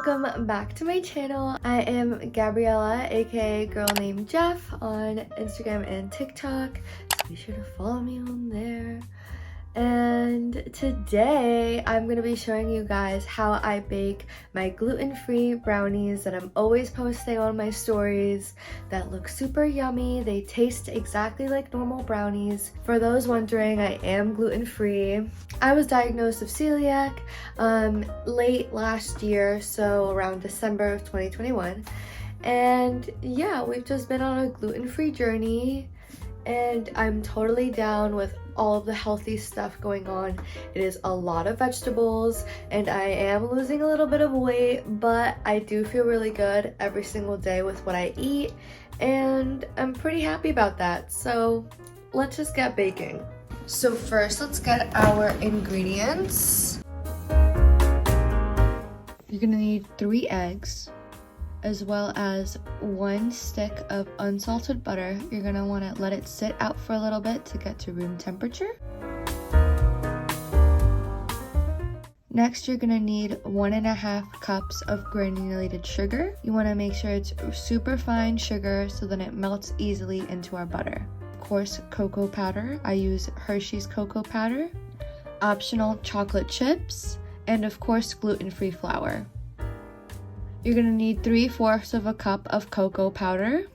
welcome back to my channel. I am Gabriela, aka Girl Named Jeff, on Instagram and TikTok, so be sure to follow me on there. And today I'm going to be showing you guys how I bake my gluten-free brownies that I'm always posting on my stories that look super yummy. They taste exactly like normal brownies. For those wondering, I am gluten-free. I was diagnosed with celiac late last year, so around December of 2021. And yeah, we've just been on a gluten-free journey, and I'm totally down with all of the healthy stuff going on. It is a lot of vegetables and I am losing a little bit of weight, but I do feel really good every single day with what I eat, and I'm pretty happy about that. So let's just get baking. So first, let's get our ingredients. You're gonna need 3 eggs, as well as 1 stick of unsalted butter. You're gonna wanna let it sit out for a little bit to get to room temperature. Next, you're gonna need 1.5 cups of granulated sugar. You wanna make sure it's super fine sugar so that it melts easily into our butter. Of course, cocoa powder. I use Hershey's cocoa powder. Optional chocolate chips, and of course, gluten-free flour. You're gonna need 3/4 of a cup of cocoa powder.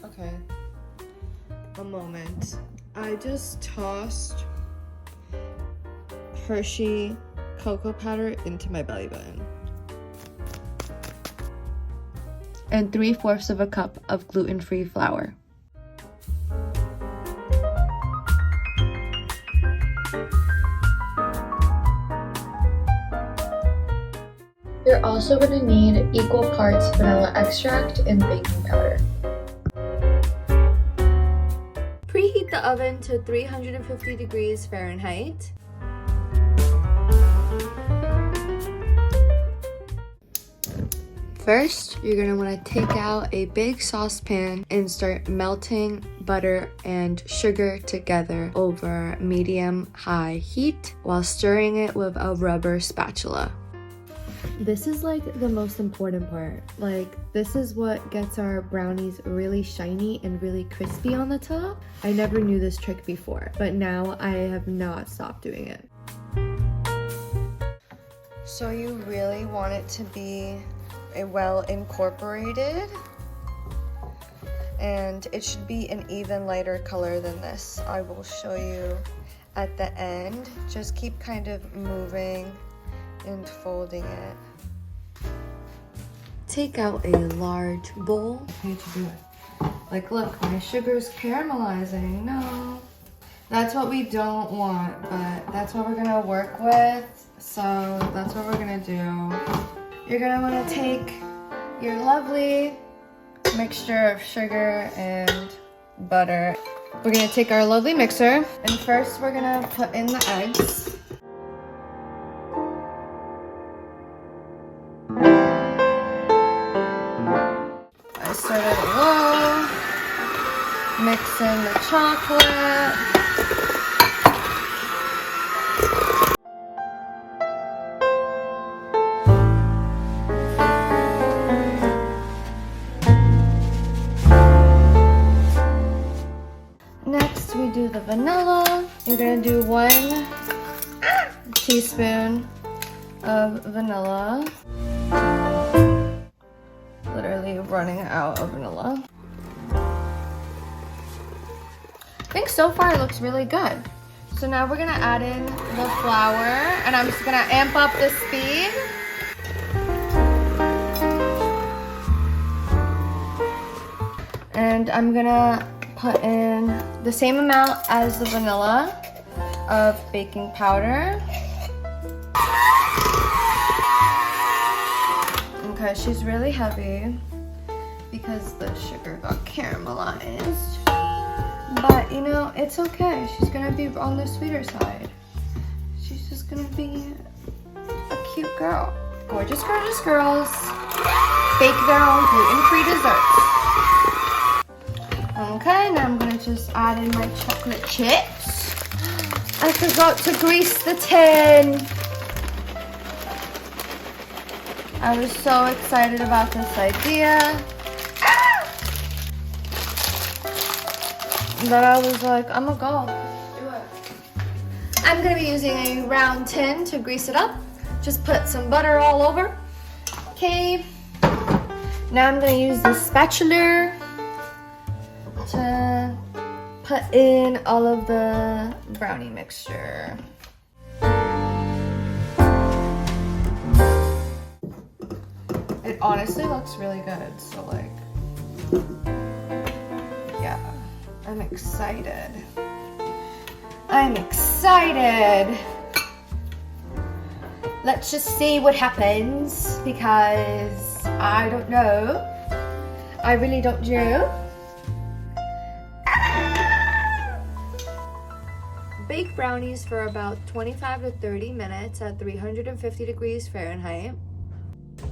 Okay, a moment. I just tossed Hershey cocoa powder into my belly button. And 3/4 of a cup of gluten-free flour. You're also going to need equal parts vanilla extract and baking powder. Preheat the oven to 350 degrees Fahrenheit. First, you're gonna wanna take out a big saucepan and start melting butter and sugar together over medium-high heat while stirring it with a rubber spatula. This is like the most important part. Like, this is what gets our brownies really shiny and really crispy on the top. I never knew this trick before, but now I have not stopped doing it. So you really want it to be well incorporated, and it should be an even lighter color than this. I will show you at the end. Just keep kind of moving and folding it. Take out a large bowl. I need to do it. Like, look, my sugar's caramelizing. No, that's what we don't want, but that's what we're gonna work with. So that's what we're gonna do. You're gonna wanna take your lovely mixture of sugar and butter. We're gonna take our lovely mixer, and first we're gonna put in the eggs. I started low, mix in the chocolate. We do the vanilla. You're gonna do 1 teaspoon of vanilla. Literally running out of vanilla. I think so far it looks really good. So now we're gonna add in the flour, and I'm just gonna amp up the speed. And I'm gonna put in the same amount as the vanilla of baking powder. Okay, she's really heavy because the sugar got caramelized. But you know, it's okay. She's gonna be on the sweeter side. She's just gonna be a cute girl. Gorgeous, gorgeous girls bake their own gluten-free desserts. Okay, now I'm gonna just add in my chocolate chips. I forgot to grease the tin. I was so excited about this idea that I was like, I'm gonna go. Let's do it. I'm gonna be using a round tin to grease it up. Just put some butter all over. Okay. Now I'm gonna use the spatula to put in all of the brownie mixture. It honestly looks really good, so like, yeah, I'm excited. I'm excited. Let's just see what happens because I don't know. I really don't know. Bake brownies for about 25 to 30 minutes at 350 degrees Fahrenheit.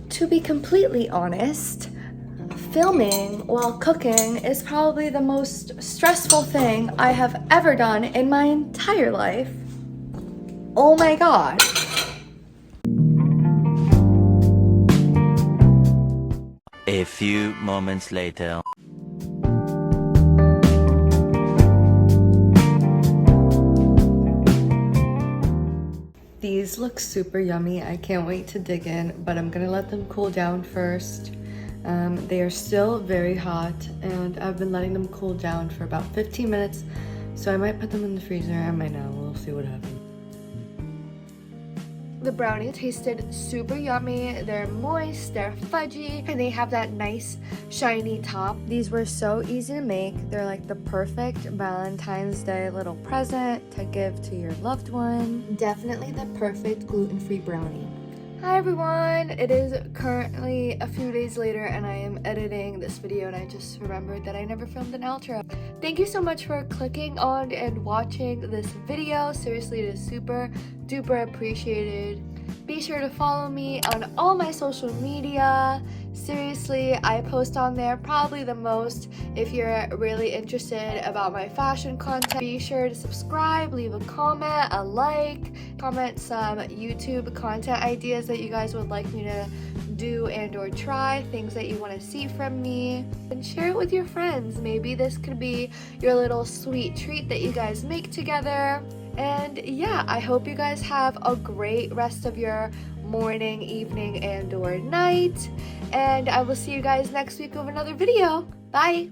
To be completely honest, filming while cooking is probably the most stressful thing I have ever done in my entire life. Oh my god. A few moments later. These look super yummy. I can't wait to dig in, but I'm gonna let them cool down first. They are still very hot, and I've been letting them cool down for about 15 minutes, so I might put them in the freezer. I might not. We'll see what happens. The brownie tasted super yummy. They're moist, they're fudgy, and they have that nice shiny top. These were so easy to make. They're like the perfect Valentine's Day little present to give to your loved one. Definitely the perfect gluten-free brownie. Hi everyone, it is currently a few days later and I am editing this video and I just remembered that I never filmed an outro. Thank you so much for clicking on and watching this video. Seriously, it is super duper appreciated. Be sure to follow me on all my social media. Seriously, I post on there probably the most. If you're really interested about my fashion content, be sure to subscribe, leave a comment, a like, comment some YouTube content ideas that you guys would like me to do and or try, things that you want to see from me, and share it with your friends. Maybe this could be your little sweet treat that you guys make together. And yeah, I hope you guys have a great rest of your morning, evening, and or night. And I will see you guys next week with another video. Bye!